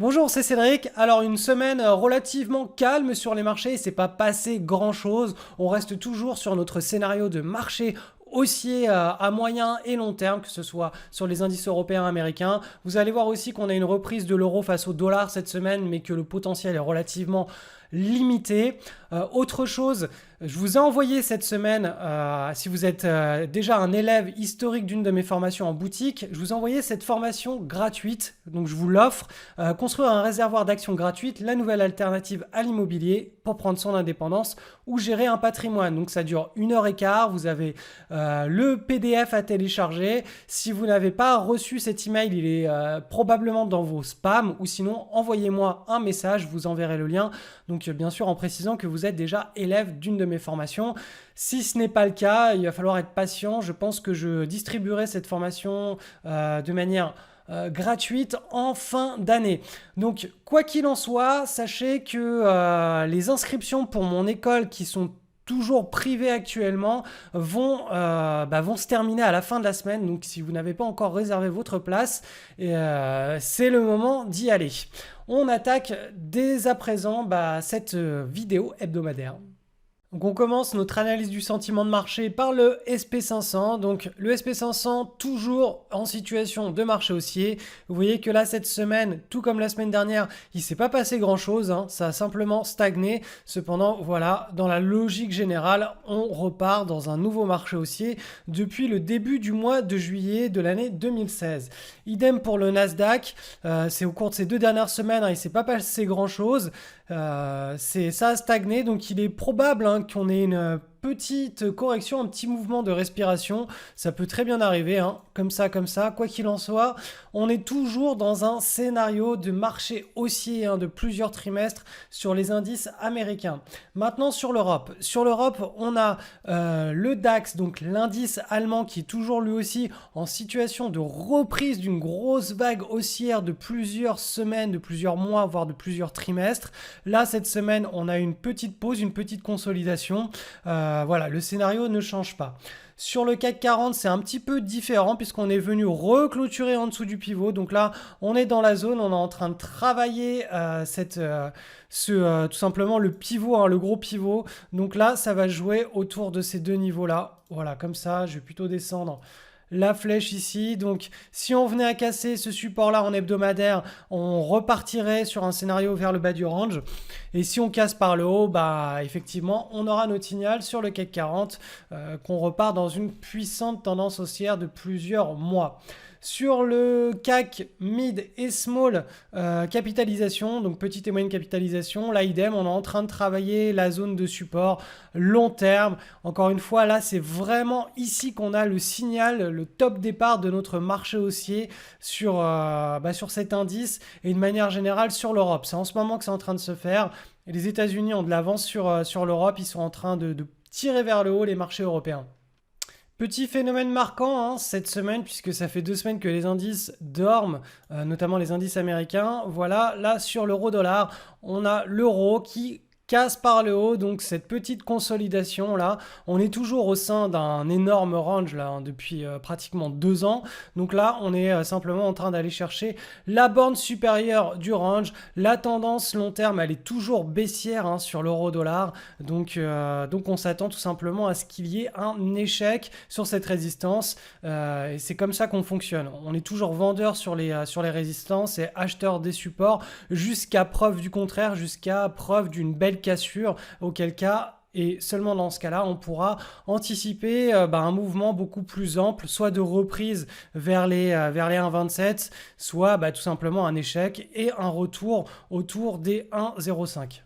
Bonjour, c'est Cédric. Alors une semaine relativement calme sur les marchés, il s'est pas passé grand-chose. On reste toujours sur notre scénario de marché haussier à moyen et long terme, que ce soit sur les indices européens, américains. Vous allez voir aussi qu'on a une reprise de l'euro face au dollar cette semaine, mais que le potentiel est relativement limité. Autre chose, je vous ai envoyé cette semaine, si vous êtes déjà un élève historique d'une de mes formations en boutique, je vous ai envoyé cette formation gratuite, donc je vous l'offre, construire un réservoir d'actions gratuite, la nouvelle alternative à l'immobilier pour prendre son indépendance ou gérer un patrimoine. Donc ça dure 1 h 15, vous avez le PDF à télécharger. Si vous n'avez pas reçu cet email, il est probablement dans vos spams ou sinon envoyez-moi un message, je vous enverrai le lien. Donc bien sûr en précisant que vous êtes déjà élève d'une de mes formations. Si ce n'est pas le cas, il va falloir être patient. Je pense que je distribuerai cette formation de manière gratuite en fin d'année. Donc quoi qu'il en soit, sachez que les inscriptions pour mon école qui sont toujours privées actuellement vont se terminer à la fin de la semaine. Donc si vous n'avez pas encore réservé votre place, c'est le moment d'y aller. On attaque dès à présent cette vidéo hebdomadaire. Donc on commence notre analyse du sentiment de marché par le SP500. Donc le SP500 toujours en situation de marché haussier. Vous voyez que là cette semaine, tout comme la semaine dernière, il ne s'est pas passé grand chose. Ça a simplement stagné. Cependant, voilà, dans la logique générale, on repart dans un nouveau marché haussier depuis le début du mois de juillet de l'année 2016. Idem pour le Nasdaq. C'est au cours de ces 2 dernières semaines, il ne s'est pas passé grand chose. Ça a stagné, donc il est probable qu'on ait une petite correction, un petit mouvement de respiration. Ça peut très bien arriver, comme ça. Quoi qu'il en soit, on est toujours dans un scénario de marché haussier de plusieurs trimestres sur les indices américains. Maintenant sur l'Europe. Sur l'Europe, on a le DAX, donc l'indice allemand qui est toujours lui aussi en situation de reprise d'une grosse vague haussière de plusieurs semaines, de plusieurs mois, voire de plusieurs trimestres. Là, cette semaine, on a une petite pause, une petite consolidation. Voilà, le scénario ne change pas. Sur le CAC 40, c'est un petit peu différent puisqu'on est venu reclôturer en dessous du pivot. Donc là, on est dans la zone, on est en train de travailler tout simplement le pivot, le gros pivot. Donc là, ça va jouer autour de ces deux niveaux-là. Voilà, comme ça, je vais plutôt descendre la flèche ici. Donc si on venait à casser ce support là en hebdomadaire, on repartirait sur un scénario vers le bas du range, et si on casse par le haut, effectivement on aura notre signal sur le CAC 40 qu'on repart dans une puissante tendance haussière de plusieurs mois. Sur le CAC mid et small capitalisation, donc petite et moyenne capitalisation, là idem, on est en train de travailler la zone de support long terme. Encore une fois, là c'est vraiment ici qu'on a le signal, le top départ de notre marché haussier sur cet indice et de manière générale sur l'Europe. C'est en ce moment que c'est en train de se faire. Et les États-Unis ont de l'avance sur l'Europe, ils sont en train de tirer vers le haut les marchés européens. Petit phénomène marquant cette semaine, puisque ça fait 2 semaines que les indices dorment, notamment les indices américains. Voilà, là sur l'euro-dollar, on a l'euro qui casse par le haut, donc cette petite consolidation là, on est toujours au sein d'un énorme range là depuis pratiquement 2 ans. Donc là, on est simplement en train d'aller chercher la borne supérieure du range. La tendance long terme, elle est toujours baissière sur l'euro-dollar. Donc on s'attend tout simplement à ce qu'il y ait un échec sur cette résistance. Et c'est comme ça qu'on fonctionne. On est toujours vendeur sur les résistances et acheteur des supports jusqu'à preuve du contraire, jusqu'à preuve d'une belle cassure, auquel cas, et seulement dans ce cas-là, on pourra anticiper un mouvement beaucoup plus ample, soit de reprise vers les 1,27, soit tout simplement un échec et un retour autour des 1,05.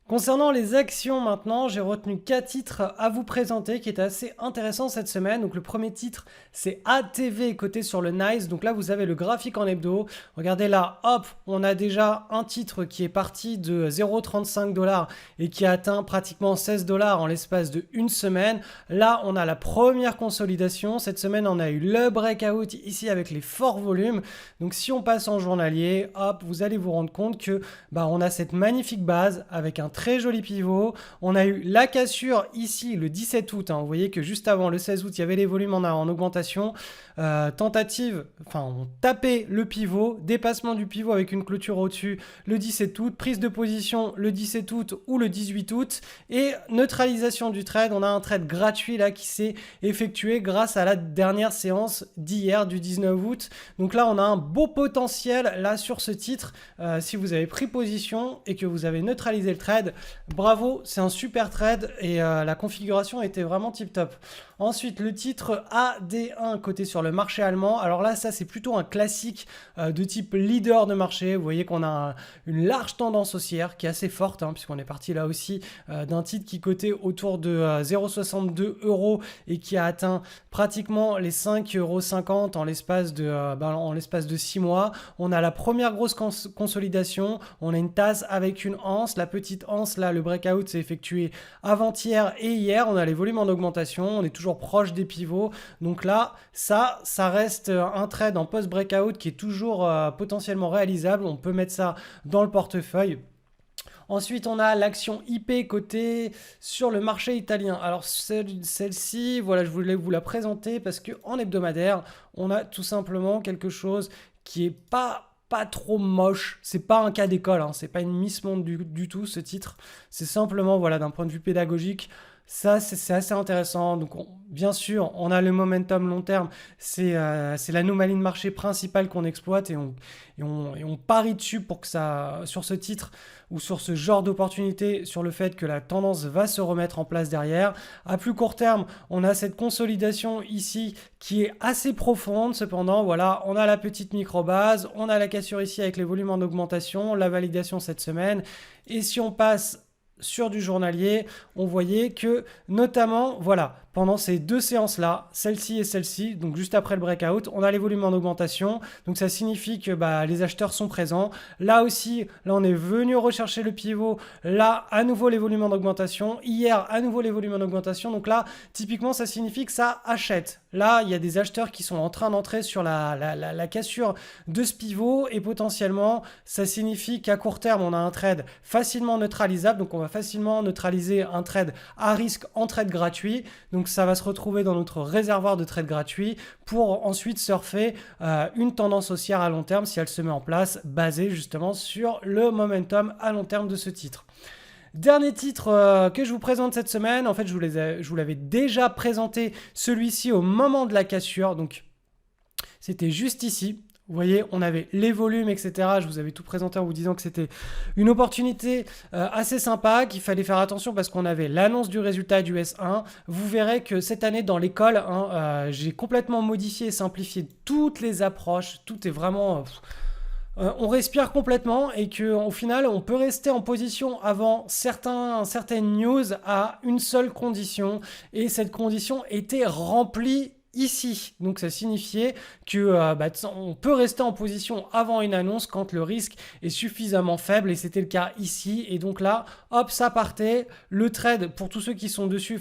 Concernant les actions maintenant, j'ai retenu 4 titres à vous présenter qui étaient assez intéressants cette semaine. Donc le premier titre, c'est ATV coté sur le NYSE. Donc là, vous avez le graphique en hebdo. Regardez là, hop, on a déjà un titre qui est parti de 0,35 $ et qui a atteint pratiquement 16 $ en l'espace de 1 semaine. Là, on a la première consolidation. Cette semaine, on a eu le breakout ici avec les forts volumes. Donc si on passe en journalier, hop, vous allez vous rendre compte que on a cette magnifique base avec un très joli pivot. On a eu la cassure ici le 17 août. Vous voyez que juste avant le 16 août, il y avait les volumes en augmentation. Tentative, enfin on tapait le pivot, dépassement du pivot avec une clôture au-dessus le 17 août, prise de position le 17 août ou le 18 août et neutralisation du trade. On a un trade gratuit là qui s'est effectué grâce à la dernière séance d'hier du 19 août. Donc là on a un beau potentiel là sur ce titre. Si vous avez pris position et que vous avez neutralisé le trade, bravo, c'est un super trade et la configuration était vraiment tip top. Ensuite, le titre AD1 coté sur le marché allemand. Alors là, ça c'est plutôt un classique de type leader de marché. Vous voyez qu'on a une large tendance haussière qui est assez forte, puisqu'on est parti là aussi d'un titre qui cotait autour de 0,62 € et qui a atteint pratiquement les 5,50 € en l'espace de 6 mois. On a la première grosse consolidation. On a une tasse avec une anse. La petite anse, là, le breakout s'est effectué avant-hier et hier. On a les volumes en augmentation. On est toujours proche des pivots. Donc là, ça reste un trade en post-breakout qui est toujours potentiellement réalisable. On peut mettre ça dans le portefeuille. Ensuite, on a l'action IP cotée sur le marché italien. Alors celle-ci, voilà, je voulais vous la présenter parce qu'en hebdomadaire, on a tout simplement quelque chose qui est pas trop moche. C'est pas un cas d'école, c'est pas une Miss Monde du tout ce titre. C'est simplement, voilà, d'un point de vue pédagogique, ça, c'est assez intéressant. Donc, bien sûr, on a le momentum long terme. C'est l'anomalie de marché principale qu'on exploite et on parie dessus pour que ça, sur ce titre ou sur ce genre d'opportunité, sur le fait que la tendance va se remettre en place derrière. À plus court terme, on a cette consolidation ici qui est assez profonde. Cependant, voilà, on a la petite micro-base, on a la cassure ici avec les volumes en augmentation, la validation cette semaine. Et si on passe sur du journalier, on voyait que notamment, voilà, pendant ces deux séances-là, celle-ci et celle-ci, donc juste après le breakout, on a les volumes en augmentation. Donc ça signifie que les acheteurs sont présents. Là aussi, là on est venu rechercher le pivot. Là, à nouveau les volumes en augmentation. Hier, à nouveau les volumes en augmentation. Donc là, typiquement, ça signifie que ça achète. Là, il y a des acheteurs qui sont en train d'entrer sur la cassure de ce pivot et potentiellement, ça signifie qu'à court terme, on a un trade facilement neutralisable. Donc on va facilement neutraliser un trade à risque en trade gratuit. Donc ça va se retrouver dans notre réservoir de trade gratuit pour ensuite surfer une tendance haussière à long terme si elle se met en place, basée justement sur le momentum à long terme de ce titre. Dernier titre que je vous présente cette semaine, en fait je vous l'avais déjà présenté celui-ci au moment de la cassure, donc c'était juste ici. Vous voyez, on avait les volumes, etc. Je vous avais tout présenté en vous disant que c'était une opportunité assez sympa, qu'il fallait faire attention parce qu'on avait l'annonce du résultat du S1. Vous verrez que cette année dans l'école, j'ai complètement modifié et simplifié toutes les approches. Tout est vraiment... on respire complètement et qu'au final, on peut rester en position avant certaines news à une seule condition. Et cette condition était remplie ici. Donc ça signifiait que on peut rester en position avant une annonce quand le risque est suffisamment faible et c'était le cas ici. Et donc là, hop, ça partait. Le trade, pour tous ceux qui sont dessus,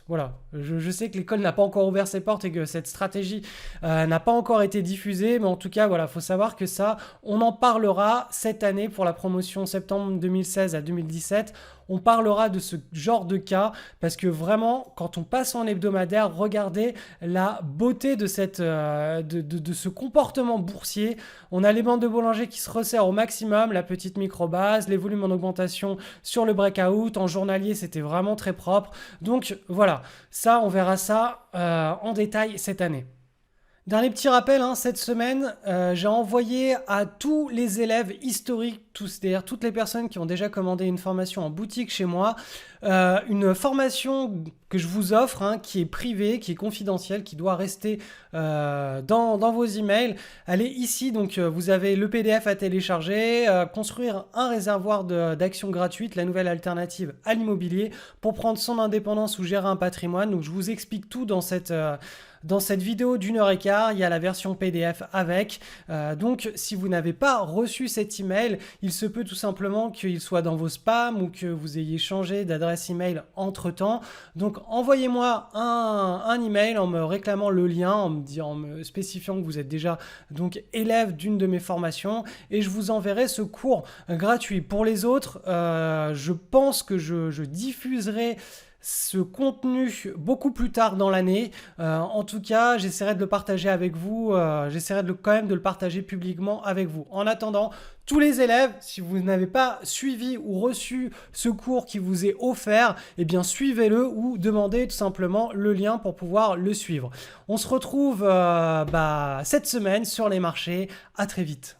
voilà, je sais que l'école n'a pas encore ouvert ses portes et que cette stratégie n'a pas encore été diffusée, mais en tout cas, voilà, faut savoir que ça, on en parlera cette année pour la promotion septembre 2016 à 2017. On parlera de ce genre de cas parce que vraiment, quand on passe en hebdomadaire, regardez la beauté de ce comportement boursier. On a les bandes de Bollinger qui se resserrent au maximum, la petite micro-base, les volumes en augmentation sur le breakout. En journalier, c'était vraiment très propre. Donc voilà, ça, on verra ça en détail cette année. Dernier petit rappel, cette semaine, j'ai envoyé à tous les élèves historiques, c'est-à-dire toutes les personnes qui ont déjà commandé une formation en boutique chez moi, une formation que je vous offre, qui est privée, qui est confidentielle, qui doit rester dans vos emails. Elle est ici, donc vous avez le PDF à télécharger, construire un réservoir d'actions gratuites, la nouvelle alternative à l'immobilier pour prendre son indépendance ou gérer un patrimoine. Donc je vous explique tout dans cette Dans cette vidéo d'1 h 15, il y a la version PDF avec. Donc si vous n'avez pas reçu cet email, il se peut tout simplement qu'il soit dans vos spams ou que vous ayez changé d'adresse email entre temps. Donc envoyez-moi un email en me réclamant le lien, en me spécifiant que vous êtes déjà donc élève d'une de mes formations et je vous enverrai ce cours gratuit. Pour les autres, je pense que je diffuserai ce contenu beaucoup plus tard dans l'année. En tout cas, j'essaierai de le partager avec vous. J'essaierai quand même de le partager publiquement avec vous. En attendant, tous les élèves, si vous n'avez pas suivi ou reçu ce cours qui vous est offert, eh bien suivez-le ou demandez tout simplement le lien pour pouvoir le suivre. On se retrouve cette semaine sur les marchés. À très vite.